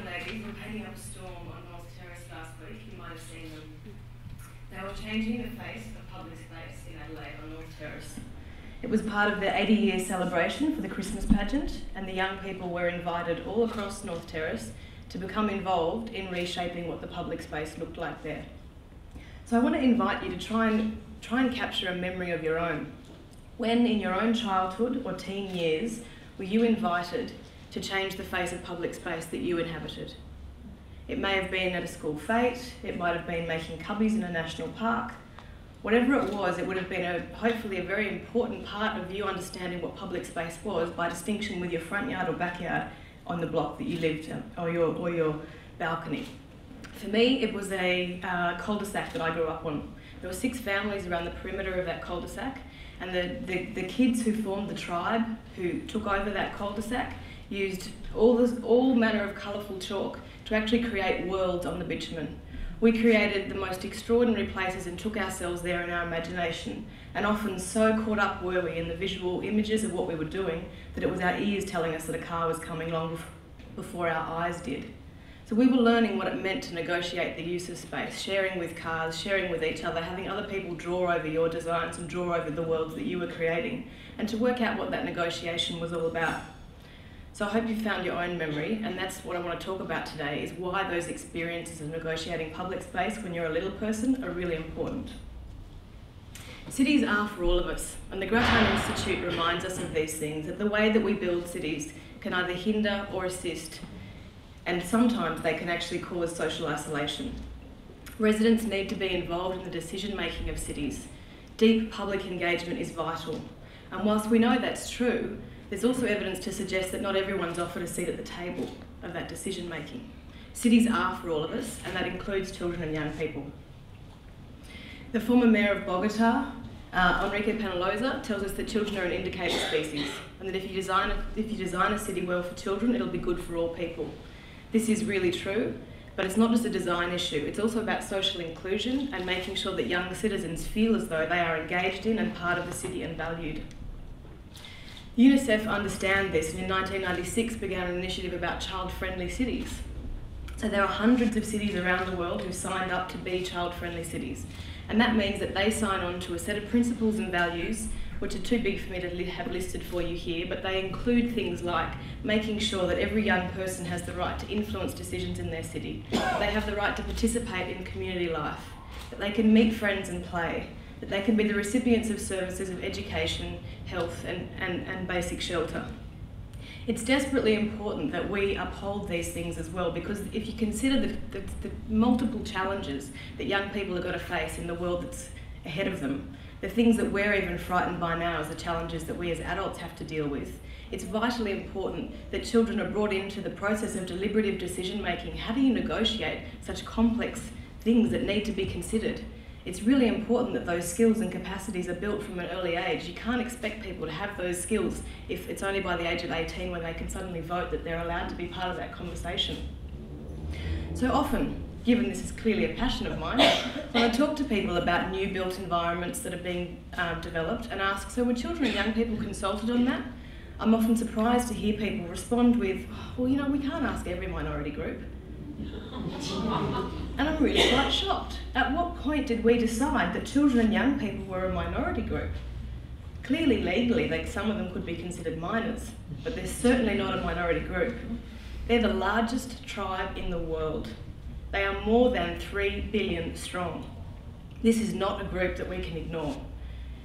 young ladies were heading up a storm on North Terrace last week. You might have seen them. They were changing the face of public space in Adelaide on North Terrace. It was part of the 80-year celebration for the Christmas pageant, and the young people were invited all across North Terrace to become involved in reshaping what the public space looked like there. So I want to invite you to try and capture a memory of your own. When in your own childhood or teen years were you invited to change the face of public space that you inhabited? It may have been at a school fete, it might have been making cubbies in a national park. Whatever it was, it would have been hopefully a very important part of you understanding what public space was by distinction with your front yard or backyard on the block that you lived in, or your balcony. For me, it was a cul-de-sac that I grew up on. There were 6 families around the perimeter of that cul-de-sac, and the kids who formed the tribe, who took over that cul-de-sac, used all manner of colourful chalk to actually create worlds on the bitumen. We created the most extraordinary places and took ourselves there in our imagination, and often so caught up were we in the visual images of what we were doing that it was our ears telling us that a car was coming long before our eyes did. So we were learning what it meant to negotiate the use of space, sharing with cars, sharing with each other, having other people draw over your designs and draw over the worlds that you were creating, and to work out what that negotiation was all about. So I hope you found your own memory, and that's what I want to talk about today, is why those experiences of negotiating public space when you're a little person are really important. Cities are for all of us, and the Grattan Institute reminds us of these things, that the way that we build cities can either hinder or assist, and sometimes they can actually cause social isolation. Residents need to be involved in the decision-making of cities. Deep public engagement is vital, and whilst we know that's true, there's also evidence to suggest that not everyone's offered a seat at the table of that decision-making. Cities are for all of us, and that includes children and young people. The former mayor of Bogota, Enrique Penaloza, tells us that children are an indicator species, and that if you design a city well for children, it'll be good for all people. This is really true, but it's not just a design issue, it's also about social inclusion and making sure that young citizens feel as though they are engaged in and part of the city and valued. UNICEF understand this, and in 1996 began an initiative about child-friendly cities. So there are hundreds of cities around the world who signed up to be child-friendly cities. And that means that they sign on to a set of principles and values, which are too big for me to have listed for you here, but they include things like making sure that every young person has the right to influence decisions in their city, that they have the right to participate in community life, that they can meet friends and play, that they can be the recipients of services of education, health and basic shelter. It's desperately important that we uphold these things as well, because if you consider the multiple challenges that young people are going to face in the world that's ahead of them, the things that we're even frightened by now as the challenges that we as adults have to deal with, it's vitally important that children are brought into the process of deliberative decision making. How do you negotiate such complex things that need to be considered? It's really important that those skills and capacities are built from an early age. You can't expect people to have those skills if it's only by the age of 18 when they can suddenly vote that they're allowed to be part of that conversation. So often, given this is clearly a passion of mine, when I talk to people about new built environments that are being developed and ask, so were children and young people consulted on that? I'm often surprised to hear people respond with, well, you know, we can't ask every minority group. And I'm really quite shocked. At what point did we decide that children and young people were a minority group? Clearly, legally, like some of them could be considered minors, but they're certainly not a minority group. They're the largest tribe in the world. They are more than 3 billion strong. This is not a group that we can ignore.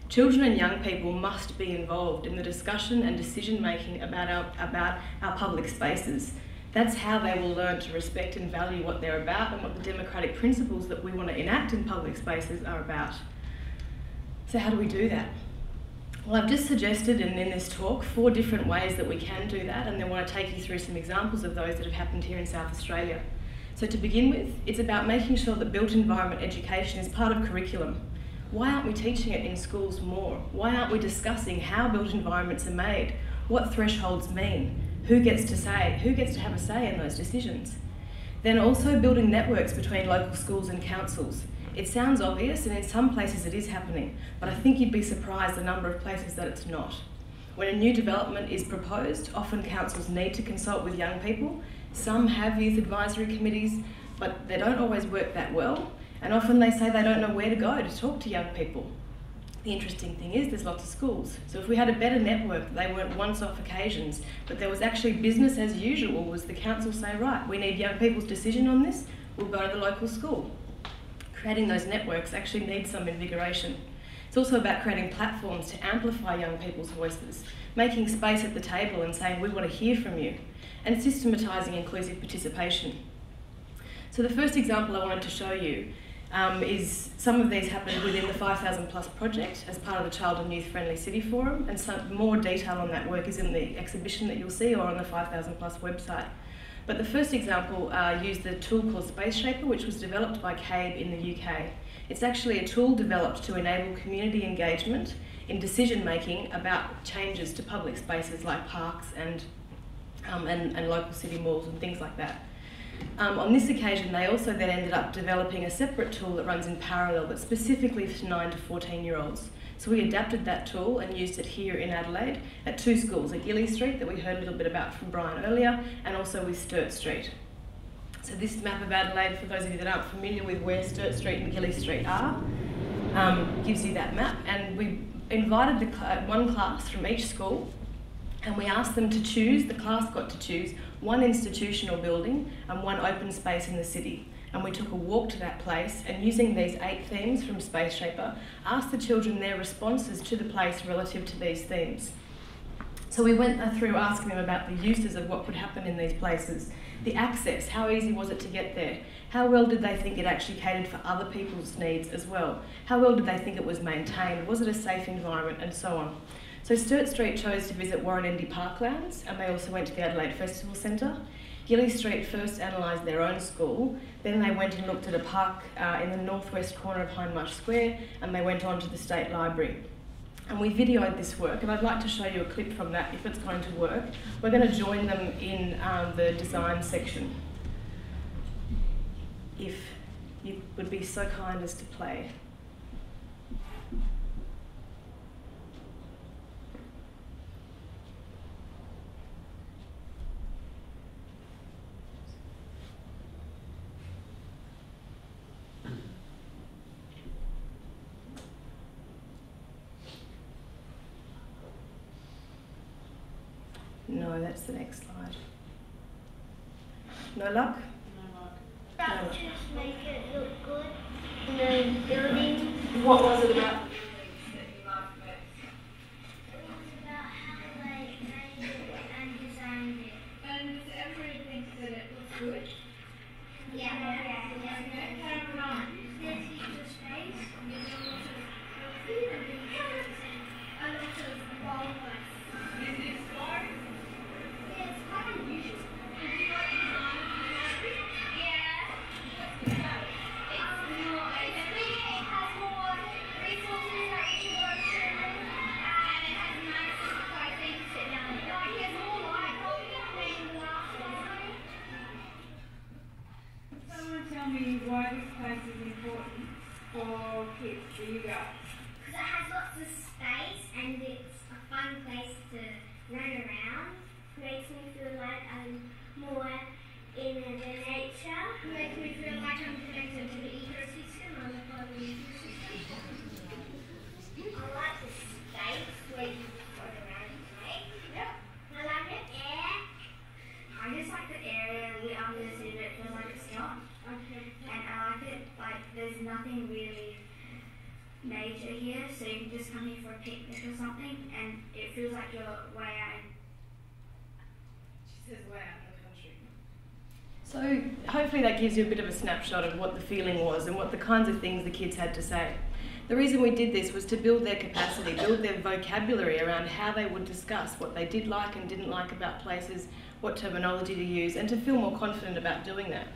Children and young people must be involved in the discussion and decision making about our public spaces. That's how they will learn to respect and value what they're about and what the democratic principles that we want to enact in public spaces are about. So how do we do that? Well, I've just suggested in this talk 4 different ways that we can do that, and then I want to take you through some examples of those that have happened here in South Australia. So to begin with, it's about making sure that built environment education is part of curriculum. Why aren't we teaching it in schools more? Why aren't we discussing how built environments are made? What thresholds mean? Who gets to have a say in those decisions? Then also building networks between local schools and councils. It sounds obvious, and in some places it is happening, but I think you'd be surprised the number of places that it's not. When a new development is proposed, often councils need to consult with young people. Some have youth advisory committees, but they don't always work that well, and often they say they don't know where to go to talk to young people. The interesting thing is there's lots of schools. So if we had a better network, they weren't once-off occasions, but there was actually business as usual, was the council say, right, we need young people's decision on this, we'll go to the local school. Creating those networks actually needs some invigoration. It's also about creating platforms to amplify young people's voices, making space at the table and saying, we want to hear from you, and systematising inclusive participation. So the first example I wanted to show you is some of these happened within the 5,000 Plus project as part of the Child and Youth Friendly City Forum, and some more detail on that work is in the exhibition that you'll see or on the 5,000 Plus website. But the first example used the tool called Space Shaper, which was developed by CABE in the UK. It's actually a tool developed to enable community engagement in decision making about changes to public spaces like parks and local city malls and things like that. On this occasion, they also then ended up developing a separate tool that runs in parallel, but specifically for 9 to 14-year-olds. So we adapted that tool and used it here in Adelaide at 2 schools, at Gilly Street, that we heard a little bit about from Brian earlier, and also with Sturt Street. So this map of Adelaide, for those of you that aren't familiar with where Sturt Street and Gilly Street are, gives you that map. And we invited one class from each school, and we asked them to choose, the class got to choose, one institutional building and one open space in the city. And we took a walk to that place, and using these 8 themes from Space Shaper, asked the children their responses to the place relative to these themes. So we went through asking them about the uses of what could happen in these places, the access, how easy was it to get there, how well did they think it actually catered for other people's needs as well, how well did they think it was maintained, was it a safe environment, and so on. So Sturt Street chose to visit Warranendi Parklands, and they also went to the Adelaide Festival Centre. Gilly Street first analysed their own school, then they went and looked at a park in the northwest corner of Hindmarsh Square, and they went on to the State Library. And we videoed this work, and I'd like to show you a clip from that if it's going to work. We're going to join them in the design section. If you would be so kind as to play. No, that's the next slide. No luck? No luck. That just make it look good. The building. What was it about? It was about how they made it and designed it. And everybody thinks that it looks good. Yeah. There's heaps of space. There's a lot of healthy and a lot of wildlife. Is it slow? Yeah, it's quite unusual. Did you like the design of the library? Yeah. It's more, It has more resources that you can go to, and it has nice quiet things to sit down. Like there's more light than the last one. someone tell me why this place is important for kids, for you guys. Because it has lots of space and it's a fun place to run around. Makes me feel like I'm more in the nature. Makes me feel like I'm connected to the ecosystem. I'm a part of the ecosystem. I like the space where you run around and play. Yep. I like the air. I just like the area we are going to see, but it feels like it's not. Okay. And I like it, like there's nothing really major here, so you can just come here for a picnic or something, and it feels like you're way out. She says way out in the country. So hopefully that gives you a bit of a snapshot of what the feeling was and what the kinds of things the kids had to say. The reason we did this was to build their capacity, build their vocabulary around how they would discuss what they did like and didn't like about places, what terminology to use, and to feel more confident about doing that.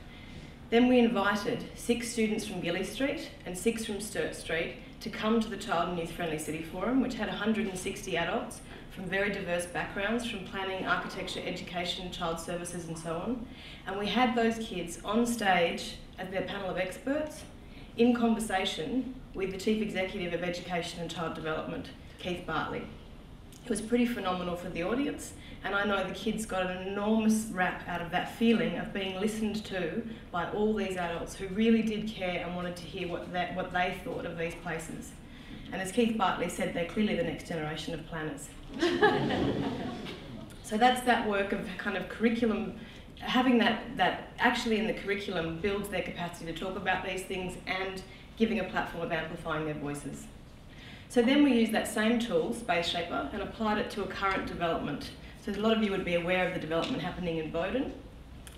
Then we invited 6 students from Gilly Street and 6 from Sturt Street to come to the Child and Youth Friendly City Forum, which had 160 adults from very diverse backgrounds, from planning, architecture, education, child services and so on. And we had those kids on stage as their panel of experts in conversation with the Chief Executive of Education and Child Development, Keith Bartley. It was pretty phenomenal for the audience, and I know the kids got an enormous rap out of that feeling of being listened to by all these adults who really did care and wanted to hear what they thought of these places. And as Keith Bartley said, they're clearly the next generation of planners. So that's that work of kind of curriculum, having that actually in the curriculum builds their capacity to talk about these things and giving a platform of amplifying their voices. So then we used that same tool, Space Shaper, and applied it to a current development. So a lot of you would be aware of the development happening in Bowden.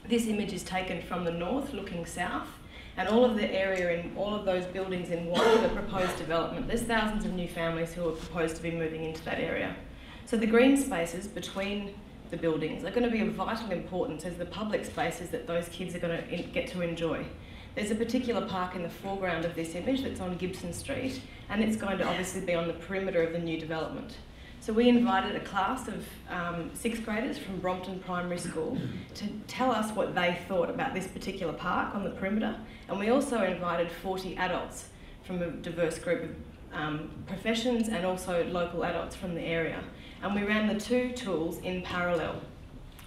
This image is taken from the north, looking south, and all of the area in all of those buildings in white are the proposed development. There's thousands of new families who are proposed to be moving into that area. So the green spaces between the buildings are going to be of vital importance as the public spaces that those kids are going to get to enjoy. There's a particular park in the foreground of this image that's on Gibson Street, and it's going to obviously be on the perimeter of the new development. So we invited a class of 6th graders from Brompton Primary School to tell us what they thought about this particular park on the perimeter, and we also invited 40 adults from a diverse group of professions and also local adults from the area. And we ran the two tools in parallel.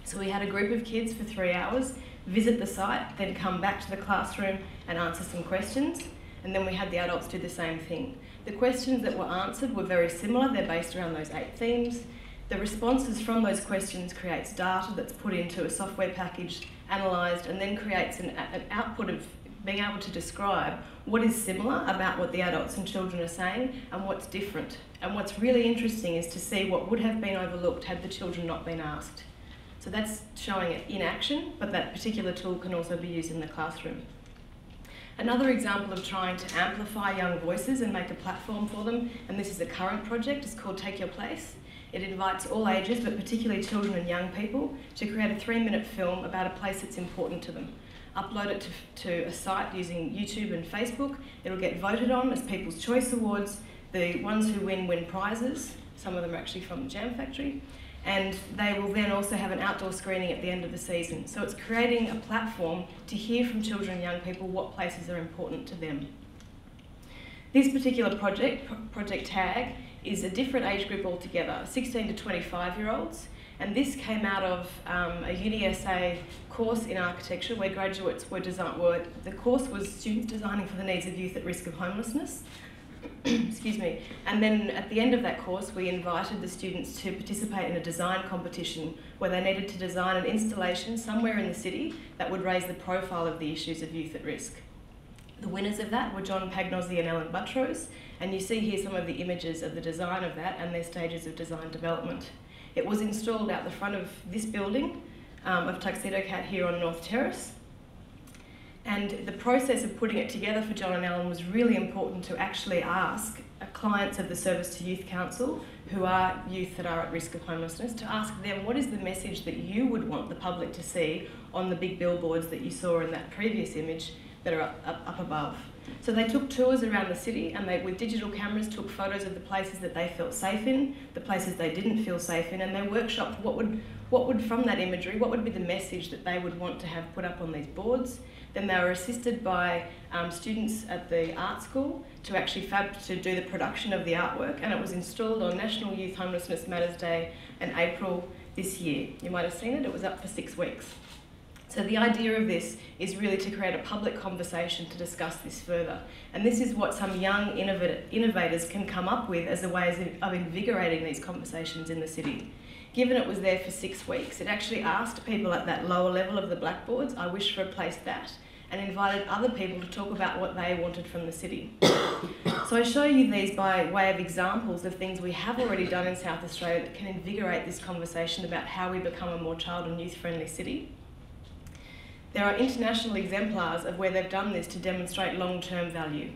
So we had a group of kids for 3 hours visit the site, then come back to the classroom and answer some questions, and then we had the adults do the same thing. The questions that were answered were very similar. They're based around those 8 themes. The responses from those questions creates data that's put into a software package, analysed, and then creates an output of being able to describe what is similar about what the adults and children are saying and what's different. And what's really interesting is to see what would have been overlooked had the children not been asked. So that's showing it in action, but that particular tool can also be used in the classroom. Another example of trying to amplify young voices and make a platform for them, and this is a current project, is called Take Your Place. It invites all ages, but particularly children and young people, to create a 3-minute film about a place that's important to them. Upload it to a site using YouTube and Facebook. It'll get voted on as People's Choice Awards. The ones who win prizes. Some of them are actually from the Jam Factory. And they will then also have an outdoor screening at the end of the season. So it's creating a platform to hear from children and young people what places are important to them. This particular project, Project TAG, is a different age group altogether, 16 to 25-year-olds. And this came out of a UniSA course in architecture where graduates the course was students designing for the needs of youth at risk of homelessness. Excuse me. And then at the end of that course, we invited the students to participate in a design competition where they needed to design an installation somewhere in the city that would raise the profile of the issues of youth at risk. The winners of that were John Pagnozzi and Ellen Buttrose, and you see here some of the images of the design of that and their stages of design development. It was installed out the front of this building of Tuxedo Cat here on North Terrace. And the process of putting it together for John and Ellen was really important to actually ask clients of the Service to Youth Council, who are youth that are at risk of homelessness, to ask them what is the message that you would want the public to see on the big billboards that you saw in that previous image that are up above. So they took tours around the city and they, with digital cameras, took photos of the places that they felt safe in, the places they didn't feel safe in, and they workshopped what would from that imagery, what would be the message that they would want to have put up on these boards. Then they were assisted by students at the art school to actually to do the production of the artwork, and it was installed on National Youth Homelessness Matters Day in April this year. You might have seen it, it was up for 6 weeks. So the idea of this is really to create a public conversation to discuss this further. And this is what some young innovators can come up with as a way of invigorating these conversations in the city. Given it was there for 6 weeks, it actually asked people at that lower level of the blackboards, I wish to replace that, and invited other people to talk about what they wanted from the city. So I show you these by way of examples of things we have already done in South Australia that can invigorate this conversation about how we become a more child and youth-friendly city. There are international exemplars of where they've done this to demonstrate long-term value.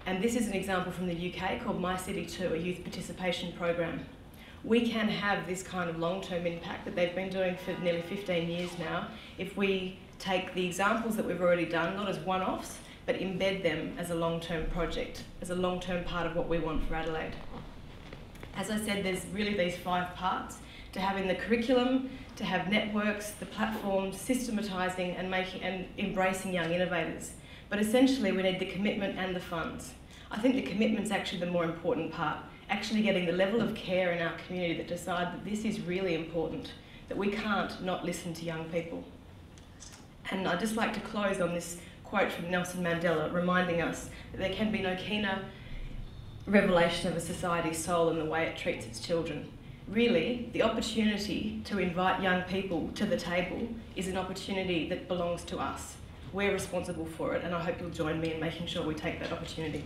And this is an example from the UK called My City 2, a youth participation program. We can have this kind of long-term impact that they've been doing for nearly 15 years now if we take the examples that we've already done, not as one-offs, but embed them as a long-term project, as a long-term part of what we want for Adelaide. As I said, there's really these 5 parts: to have in the curriculum, to have networks, the platforms, systematising and embracing young innovators. But essentially we need the commitment and the funds. I think the commitment's actually the more important part. actually getting the level of care in our community that decide that this is really important, that we can't not listen to young people. And I'd just like to close on this quote from Nelson Mandela, reminding us that there can be no keener revelation of a society's soul than the way it treats its children. Really, the opportunity to invite young people to the table is an opportunity that belongs to us. We're responsible for it, and I hope you'll join me in making sure we take that opportunity.